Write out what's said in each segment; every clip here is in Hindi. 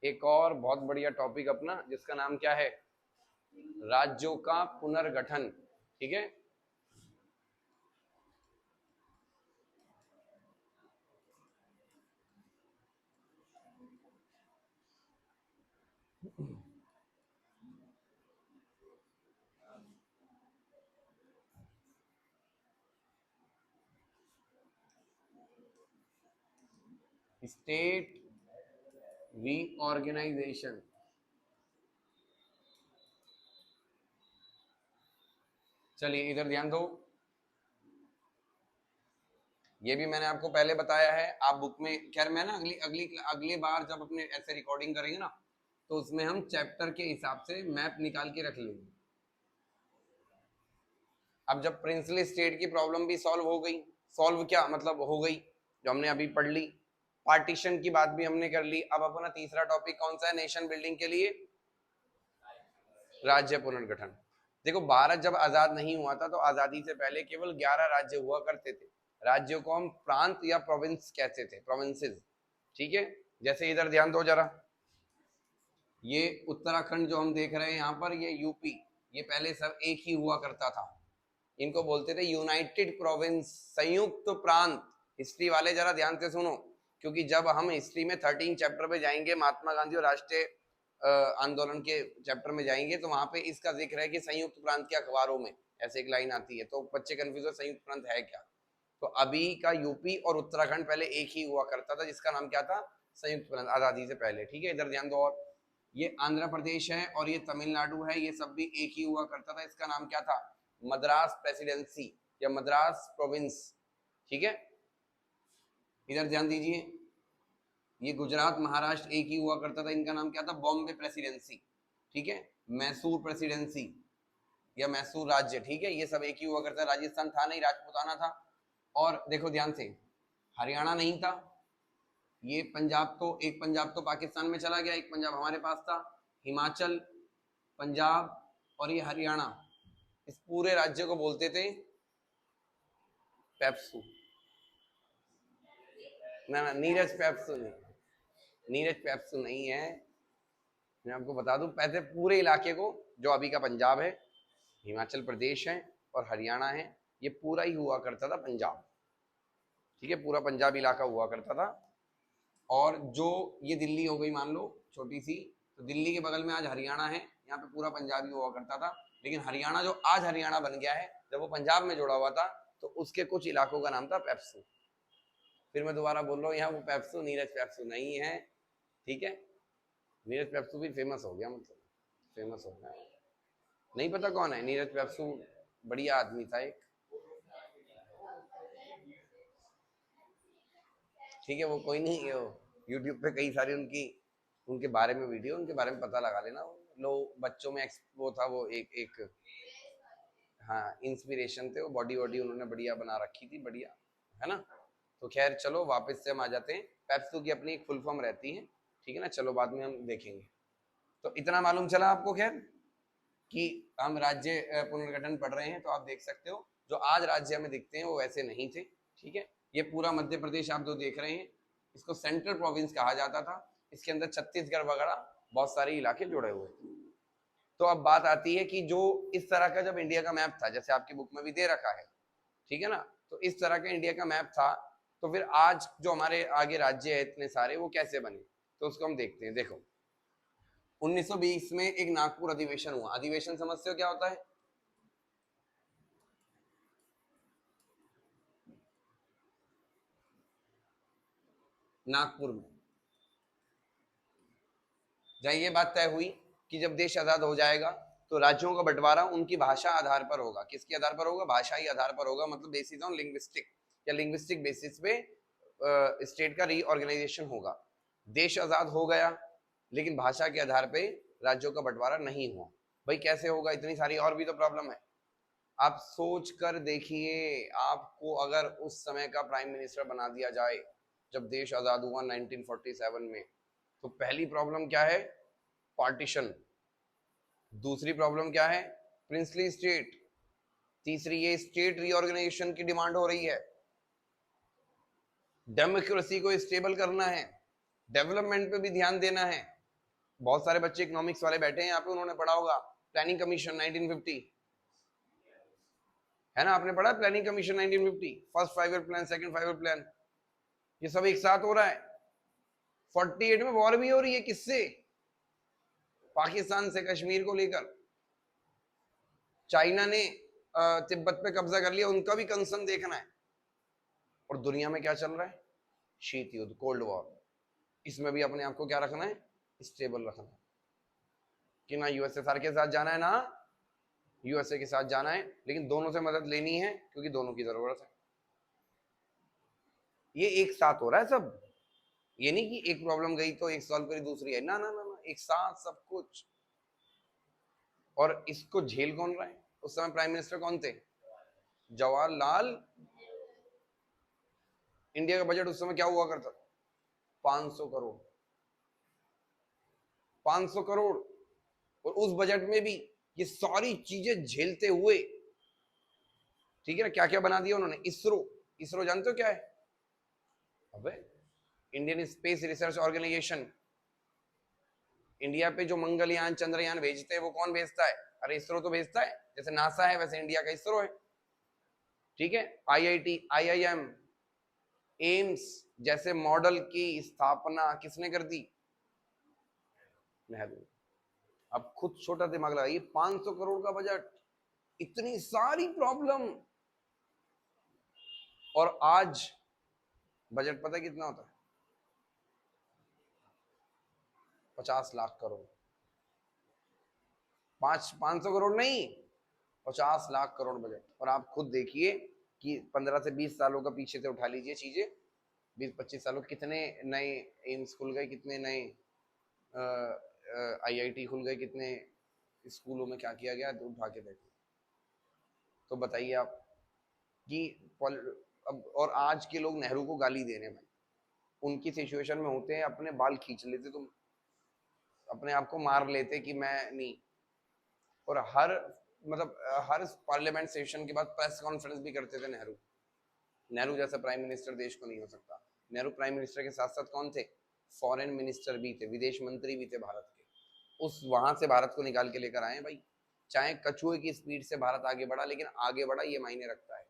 एक और बहुत बढ़िया टॉपिक अपना जिसका नाम क्या है, राज्यों का पुनर्गठन। ठीक है, स्टेट रीऑर्गेनाइजेशन। चलिए इधर ध्यान दो, ये भी मैंने आपको पहले बताया है। आप बुक में, खैर मैं ना अगली अगली अगली बार जब अपने ऐसे रिकॉर्डिंग करेंगे ना, तो उसमें हम चैप्टर के हिसाब से मैप निकाल के रख लेंगे। अब जब प्रिंसली स्टेट की प्रॉब्लम भी सॉल्व हो गई, सॉल्व क्या मतलब हो गई, जो हमने अभी पढ़ ली, पार्टीशन की बात भी हमने कर ली। अब अपना तीसरा टॉपिक कौन सा है नेशन बिल्डिंग के लिए, राज्य पुनर्गठन। देखो भारत जब आजाद नहीं हुआ था तो आजादी से पहले केवल 11 राज्य हुआ करते थे। राज्यों को हम प्रांत या प्रोविंस कहते थे, प्रोविंसेस। ठीक है, जैसे इधर ध्यान दो जरा, ये उत्तराखंड जो हम देख रहे हैं यहाँ पर, ये यूपी, ये पहले सब एक ही हुआ करता था। इनको बोलते थे यूनाइटेड प्रोविंस, संयुक्त प्रांत। हिस्ट्री वाले जरा ध्यान से सुनो, क्योंकि जब हम हिस्ट्री में 13 चैप्टर पे जाएंगे, महात्मा गांधी और राष्ट्रीय आंदोलन के चैप्टर में जाएंगे, तो वहां पे इसका जिक्र है कि संयुक्त प्रांत के अखबारों में ऐसे एक लाइन आती है, तो बच्चे कंफ्यूज हो संयुक्त प्रांत है क्या। तो अभी का यूपी और उत्तराखंड पहले एक ही हुआ करता था, जिसका नाम क्या था, संयुक्त प्रांत, आजादी से पहले। ठीक है, इधर ध्यान दो। और ये आंध्र प्रदेश है और ये तमिलनाडु है, ये सब भी एक ही हुआ करता था। इसका नाम क्या था, मद्रास प्रेसिडेंसी या मद्रास प्रोविंस। ठीक है, इधर ध्यान दीजिए, ये गुजरात महाराष्ट्र एक ही हुआ करता था, इनका नाम क्या था, बॉम्बे प्रेसिडेंसी। ठीक है, मैसूर प्रेसिडेंसी या मैसूर राज्य। ठीक है, ये सब एक ही हुआ करता, राजस्थान था नहीं, राजपूताना था। और देखो ध्यान से, हरियाणा नहीं था, ये पंजाब, तो एक पंजाब तो पाकिस्तान में चला गया, एक पंजाब हमारे पास था। हिमाचल, पंजाब और ये हरियाणा, इस पूरे राज्य को बोलते थे पेप्सू। ना नीरज पेप्सू नहीं, नीरज पेप्सू नहीं है। मैं आपको बता दूं, पहले पूरे इलाके को, जो अभी का पंजाब है, हिमाचल प्रदेश है और हरियाणा है, ये पूरा ही हुआ करता था पंजाब। ठीक है, पूरा पंजाब इलाका हुआ करता था। और जो ये दिल्ली हो गई मान लो छोटी सी, तो दिल्ली के बगल में आज हरियाणा है, यहाँ पे पूरा पंजाब ही हुआ करता था। लेकिन हरियाणा जो आज हरियाणा बन गया है, जब वो पंजाब में जुड़ा हुआ था, तो उसके कुछ इलाकों का नाम था पेप्सू। फिर मैं दोबारा बोल रहा हूँ, यहाँ वो पेप्सू नीरज पेप्सू नहीं है। ठीक है, नीरज पेप्सू भी फेमस हो गया, मतलब फेमस हो गया। नहीं पता कौन है नीरज पेप्सू, बढ़िया आदमी था एक। ठीक है, वो कोई नहीं, वो यूट्यूब पे कई सारी उनकी, उनके बारे में वीडियो, उनके बारे में पता लगा लेना। लो बच्चों में वो था, वो एक एक हाँ इंस्पिरेशन थे, वो बॉडी वॉडी उन्होंने बढ़िया बना रखी थी, बढ़िया है ना। तो खैर चलो वापस से हम आ जाते हैं, पेप्सू की अपनी एक फुल फॉर्म रहती है। ठीक है ना, चलो बाद में हम देखेंगे। तो इतना मालूम चला आपको खैर, कि हम राज्य पुनर्गठन पढ़ रहे हैं, तो आप देख सकते हो जो आज राज्य हमें दिखते हैं वो वैसे नहीं थे। ठीक है, ये पूरा मध्य प्रदेश आप जो देख रहे हैं, इसको सेंट्रल प्रोविंस कहा जाता था। इसके अंदर छत्तीसगढ़ वगैरह बहुत सारे इलाके जुड़े हुए थे। तो अब बात आती है कि जो इस तरह का जब इंडिया का मैप था, जैसे आपकी बुक में भी दे रखा है, ठीक है ना, तो इस तरह का इंडिया का मैप था, तो फिर आज जो हमारे आगे राज्य है इतने सारे, वो कैसे बने, तो उसको हम देखते हैं। देखो 1920 में एक नागपुर अधिवेशन हुआ। अधिवेशन समझते हो क्या होता है, नागपुर में जहाँ ये बात तय हुई कि जब देश आजाद हो जाएगा तो राज्यों का बंटवारा उनकी भाषा आधार पर होगा। किसके आधार पर होगा, भाषाई आधार पर होगा, मतलब बेसिस ऑन लिंग्विस्टिक या लिंग्विस्टिक बेसिस पे स्टेट का रीऑर्गेनाइजेशन होगा। देश आजाद हो गया, लेकिन भाषा के आधार पे राज्यों का बंटवारा नहीं हुआ। भाई कैसे होगा, इतनी सारी और भी तो प्रॉब्लम है। आप सोच कर देखिए, आपको अगर उस समय का प्राइम मिनिस्टर बना दिया जाए जब देश आजाद हुआ 1947 में, तो पहली प्रॉब्लम क्या है, पार्टीशन। दूसरी प्रॉब्लम क्या है, प्रिंसली स्टेट। तीसरी ये स्टेट रीऑर्गेनाइजेशन की डिमांड हो रही है। डेमोक्रेसी को स्टेबल करना है, डेवलपमेंट पे भी ध्यान देना है। बहुत सारे बच्चे इकोनॉमिक्स वाले बैठे हैं यहाँ पे, उन्होंने पढ़ा होगा प्लानिंग कमीशन 1950, है ना, आपने पढ़ा planning commission 1950, first 5 year plan, second 5 year plan, ये सब एक साथ हो रहा है। 48 में वॉर भी हो रही है, किससे? पाकिस्तान से, कश्मीर को लेकर। चाइना ने तिब्बत पे कब्जा कर लिया, उनका भी कंसर्न देखना है। और दुनिया में क्या चल रहा है? शीत युद्ध, कोल्ड वॉर। इसमें भी अपने आप को क्या रखना है? स्टेबल रखना है कि ना यूएसएसआर के साथ जाना है ना यूएसए के साथ जाना है, लेकिन दोनों से मदद लेनी है क्योंकि दोनों की जरूरत है। ये एक साथ हो रहा है सब, ये नहीं कि एक प्रॉब्लम गई तो एक सॉल्व करी दूसरी है, ना ना ना ना, एक साथ सब कुछ। और इसको झेल कौन रहा है? उस समय प्राइम मिनिस्टर कौन थे? जवाहरलाल। इंडिया का बजट उस समय क्या हुआ करता? 500 करोड़, 500 करोड़। और उस बजट में भी ये सारी चीजें झेलते हुए, ठीक है ना, क्या क्या बना दिया उन्होंने? इसरो। इसरो जानते हो क्या है? अबे Indian space research organisation. India पे जो मंगलयान, चंद्रयान भेजते हैं वो कौन भेजता है? अरे इसरो तो भेजता है। जैसे नासा है वैसे इंडिया का इसरो है, ठीक है। आईआईटी, आईआईएम, एम्स जैसे मॉडल की स्थापना किसने कर दी? नेहरू। अब खुद छोटा दिमाग लगाइए, 500 करोड़ का बजट, इतनी सारी प्रॉब्लम। और आज बजट पता है कितना होता है? 50 लाख करोड़। 500 करोड़ नहीं, 50 लाख करोड़ बजट। और आप खुद देखिए कि 15 से 20 सालों का पीछे से उठा लीजिए चीजें, 20-25 सालों, कितने नए एम्स खुल गए, कितने नए आईआईटी खुल गए, कितने स्कूलों में क्या किया गया, तो उठा के देखो। तो बताइए आप कि अब और आज के लोग नेहरू को गाली दे रहे हैं। भाई उनकी सिचुएशन में होते हैं, अपने बाल खींच लेते, तुम अपने आप को मार लेते कि मैं नहीं। और हर हर पार्लियामेंट सेशन के बाद प्रेस कॉन्फ्रेंस भी करते थे नेहरू। नेहरू जैसा प्राइम मिनिस्टर देश को नहीं हो सकता। नेहरू प्राइम मिनिस्टर के साथ साथ कौन थे? फॉरेन मिनिस्टर भी थे, विदेश मंत्री भी थे भारत के। उस वहां से भारत को निकाल के लेकर आए भाई। चाहे कछुए की स्पीड से भारत आगे बढ़ा, लेकिन आगे बढ़ा, ये मायने रखता है,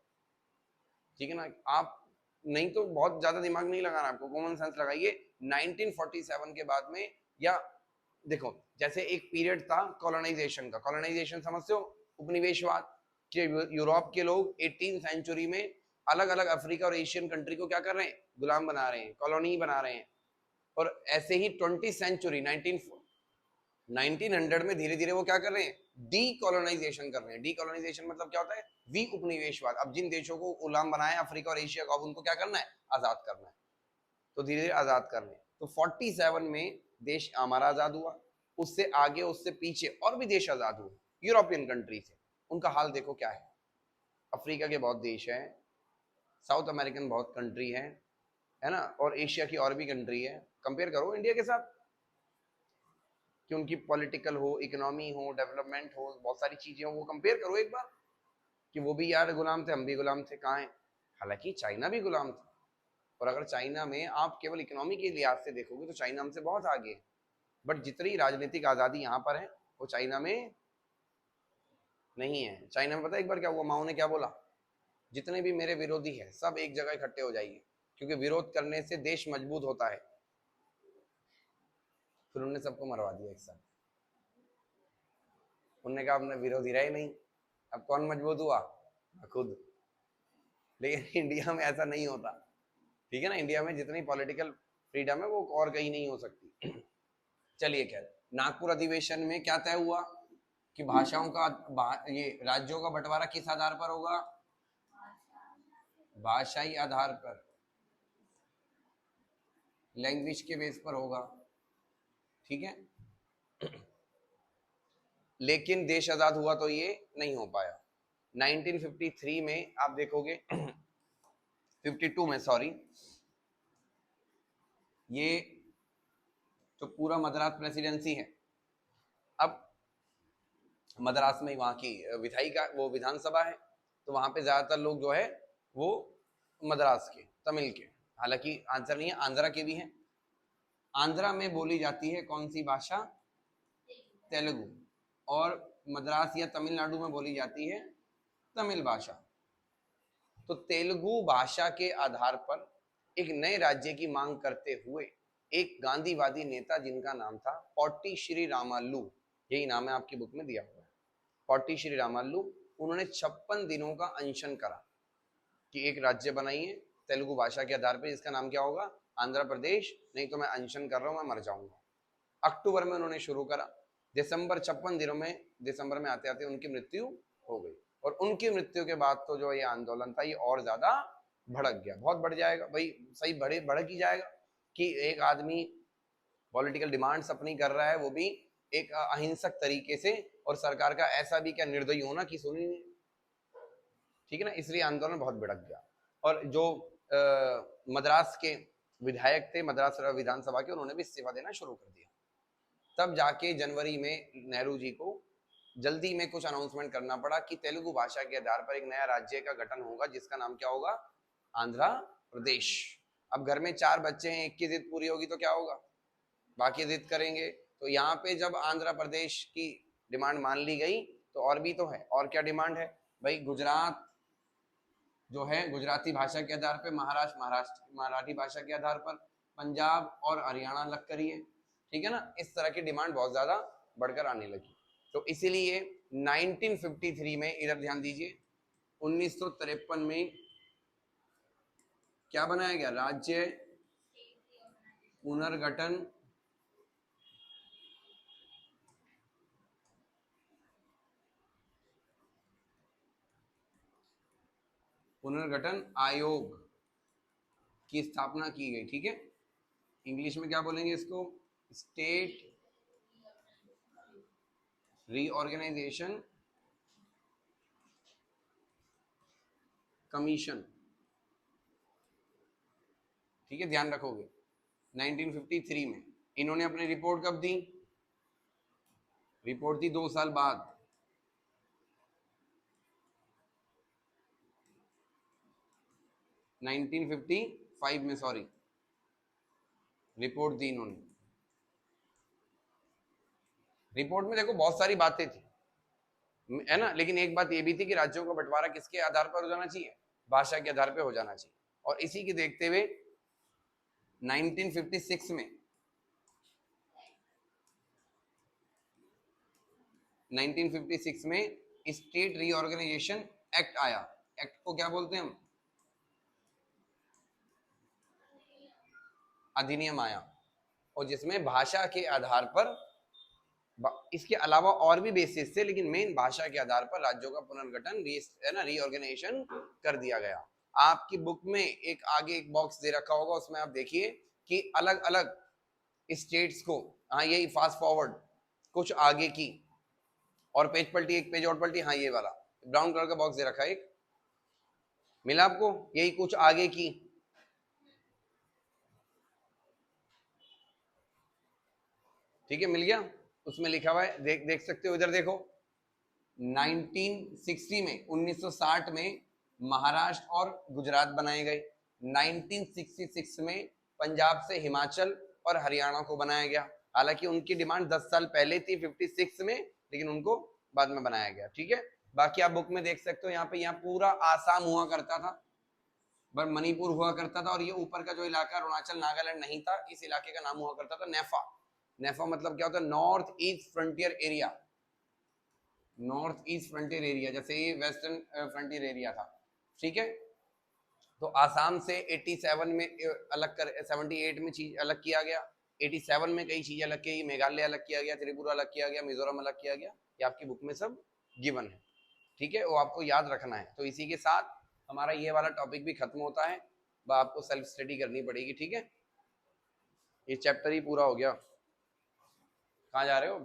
ठीक है ना। आप नहीं तो बहुत ज्यादा दिमाग नहीं लगाना, आपको कॉमन सेंस लगाइए। 1947 के बाद में, या देखो जैसे एक पीरियड था कॉलोनाइजेशन का, कॉलोनाइजेशन समझते हो? उपनिवेशवाद के यूरोप के लोग 18वीं सेंचुरी में अलग अलग अफ्रीका और एशियन कंट्री को क्या कर रहे हैं? गुलाम बना रहे हैं, कॉलोनी बना रहे हैं। और ऐसे ही 20वीं सेंचुरी 1900 में धीरे धीरे वो क्या कर रहे हैं? डीकोलोनाइजेशन कर रहे हैं। डीकोलोनाइजेशन मतलब क्या होता है? वी उपनिवेशवाद। अब जिन देशों को गुलाम बनाया अफ्रीका और एशिया को, अब उनको क्या करना है? आजाद करना है। तो धीरे धीरे आजाद कर रहे हैं। तो 47 में देश हमारा आजाद हुआ, उससे आगे उससे पीछे और भी देश आजाद हुए यूरोपियन कंट्री से। उनका हाल देखो क्या है। अफ्रीका के बहुत देश हैं, साउथ अमेरिकन बहुत कंट्री है ना, और एशिया की और भी कंट्री है। कंपेयर करो इंडिया के साथ कि उनकी पॉलिटिकल हो, इकोनॉमी हो, डेवलपमेंट हो, बहुत सारी चीजें हो, वो कंपेयर करो एक बार कि वो भी यार गुलाम थे, हम भी गुलाम थे, कहाँ है? हालांकि चाइना भी गुलाम था। और अगर चाइना में आप केवल इकोनॉमी के लिहाज से देखोगे तो चाइना हमसे बहुत आगे है। बट जितनी राजनीतिक आजादी यहाँ पर है वो चाइना में नहीं है। चाइना में पता है एक बार क्या हुआ? माओ ने क्या बोला? जितने भी मेरे विरोधी हैं सब एक जगह इकट्ठे हो जाइए, क्योंकि विरोध करने से देश मजबूत होता है। फिर उन्होंने सबको मरवा दिया एक साथ। उन्होंने कहा अपने विरोधी रहे नहीं, अब कौन मजबूत हुआ? खुद। लेकिन इंडिया में ऐसा नहीं होता, ठीक है ना। इंडिया में जितनी पॉलिटिकल फ्रीडम है वो और कहीं नहीं हो सकती। चलिए खैर, नागपुर अधिवेशन में क्या तय हुआ कि भाषाओं का ये राज्यों का बंटवारा किस आधार पर होगा? भाषाई आधार पर, लैंग्वेज के बेस पर होगा, ठीक है। लेकिन देश आजाद हुआ तो ये नहीं हो पाया। 1953 में आप देखोगे 52 में सॉरी, ये तो पूरा मद्रास प्रेसिडेंसी है। अब मद्रास में वहां की विधायी का वो विधानसभा है, तो वहां पे ज्यादातर लोग जो है वो मद्रास के, तमिल के। हालांकि आंसर नहीं है, आंध्रा के भी हैं। आंध्रा में बोली जाती है कौन सी भाषा? तेलुगु, और मद्रास या तमिलनाडु में बोली जाती है तमिल भाषा। तो तेलुगु भाषा के आधार पर एक नए राज्य की मांग करते हुए एक गांधीवादी नेता जिनका नाम था पोट्टी श्री रामालू, यही नाम है आपकी बुक में दिया हुआ है, पोट्टी श्री रामालू, उन्होंने 56 दिनों का अनशन करा कि एक राज्य बनाइए तेलुगु भाषा के आधार पर, इसका नाम क्या होगा, आंध्र प्रदेश, नहीं तो मैं अनशन कर रहा हूं, मैं मर जाऊंगा। अक्टूबर में उन्होंने शुरू करा, दिसंबर 56 दिनों में, दिसंबर में आते आते उनकी मृत्यु हो गई। और उनकी मृत्यु के बाद तो जो ये आंदोलन था ये और ज्यादा भड़क गया, बहुत बढ़ जाएगा भाई, सही भड़क ही जाएगा कि एक आदमी पॉलिटिकल डिमांड्स अपनी कर रहा है, वो भी एक अहिंसक तरीके से, और सरकार का ऐसा भी क्या निर्दयी होना कि सुनी नहीं, ठीक है ना, इसलिए आंदोलन बहुत भड़क गया। और जो मद्रास के विधायक थे, मद्रास विधानसभा के, उन्होंने भी इस्तीफा देना शुरू कर दिया। तब जाके जनवरी में नेहरू जी को जल्दी में कुछ अनाउंसमेंट करना पड़ा कि तेलुगु भाषा के आधार पर एक नया राज्य का गठन होगा जिसका नाम क्या होगा, आंध्र प्रदेश। अब घर में 4 बच्चे हैं, एक की जिद पूरी होगी तो क्या होगा, बाकी जिद करेंगे। तो यहाँ पे जब आंध्र प्रदेश की डिमांड मान ली गई तो और भी तो है, और क्या डिमांड है भाई, गुजरात जो है गुजराती भाषा के आधार पर, महाराष्ट्र मराठी भाषा के आधार पर, पंजाब और हरियाणा अलग करिए, ठीक है ना, इस तरह की डिमांड बहुत ज्यादा बढ़कर आने लगी। तो इसीलिए 1953 में, इधर ध्यान दीजिए, 1953 में क्या बनाया गया, राज्य पुनर्गठन आयोग की स्थापना की गई, ठीक है, इंग्लिश में क्या बोलेंगे इसको, स्टेट रीऑर्गेनाइजेशन कमीशन, ठीक है, ध्यान रखोगे। 1953 में इन्होंने अपनी रिपोर्ट कब दी, रिपोर्ट दी 2 साल बाद, 1955 में, सॉरी, रिपोर्ट दी इन्होंने। रिपोर्ट में देखो बहुत सारी बातें थी, है ना, लेकिन एक बात ये भी थी कि राज्यों का बंटवारा किसके आधार पर हो जाना चाहिए, भाषा के आधार पर हो जाना चाहिए। और इसी के देखते हुए 1956 में 1956 में स्टेट रीऑर्गेनाइजेशन एक्ट आया। एक्ट को क्या बोलते हैं हम, अधिनियम आया, और जिसमें भाषा के आधार पर, इसके अलावा और भी बेसिस थे, लेकिन मेन भाषा के आधार पर राज्यों का पुनर्गठन, है ना, रीऑर्गेनाइजेशन कर दिया गया। आपकी बुक में एक आगे एक बॉक्स दे रखा होगा, उसमें आप देखिए कि अलग अलग स्टेट्स को, हाँ यही फास्ट फॉरवर्ड, कुछ आगे की, और पेज पलटी, एक पेज और पलटी, हाँ ये वाला ब्राउन कलर का बॉक्स दे रखा है, एक मिला आपको, यही कुछ आगे की, ठीक है, मिल गया, उसमें लिखा हुआ है, देख सकते हो, इधर देखो, 1960 में, 1960 में महाराष्ट्र और गुजरात बनाए गए, 1966 में पंजाब से हिमाचल और हरियाणा को बनाया गया। हालांकि उनकी डिमांड 10 साल पहले थी 56 में, लेकिन उनको बाद में बनाया गया, ठीक है। बाकी आप बुक में देख सकते हो, यहाँ पे यहाँ पूरा आसाम हुआ करता था, पर मणिपुर हुआ करता था, और ये ऊपर का जो इलाका अरुणाचल नागालैंड नहीं था, इस इलाके का नाम हुआ करता था नेफा। नेफा मतलब क्या होता है, north east frontier area, north east frontier area, जैसे ये वेस्टर्न फ्रंटियर एरिया था, ठीक है। तो आसाम से 87 में अलग कर, 78 में चीज अलग किया गया, 87 में कई चीजें अलग की, मेघालय अलग किया गया, त्रिपुरा अलग किया गया, मिजोरम अलग किया गया, ये आपकी बुक में सब गिवन है, ठीक है, वो आपको याद रखना है। तो इसी के साथ हमारा ये वाला टॉपिक भी खत्म होता है, आपको सेल्फ स्टडी करनी पड़ेगी, ठीक है, ये चैप्टर ही पूरा हो गया। कहाँ जा रहे हो?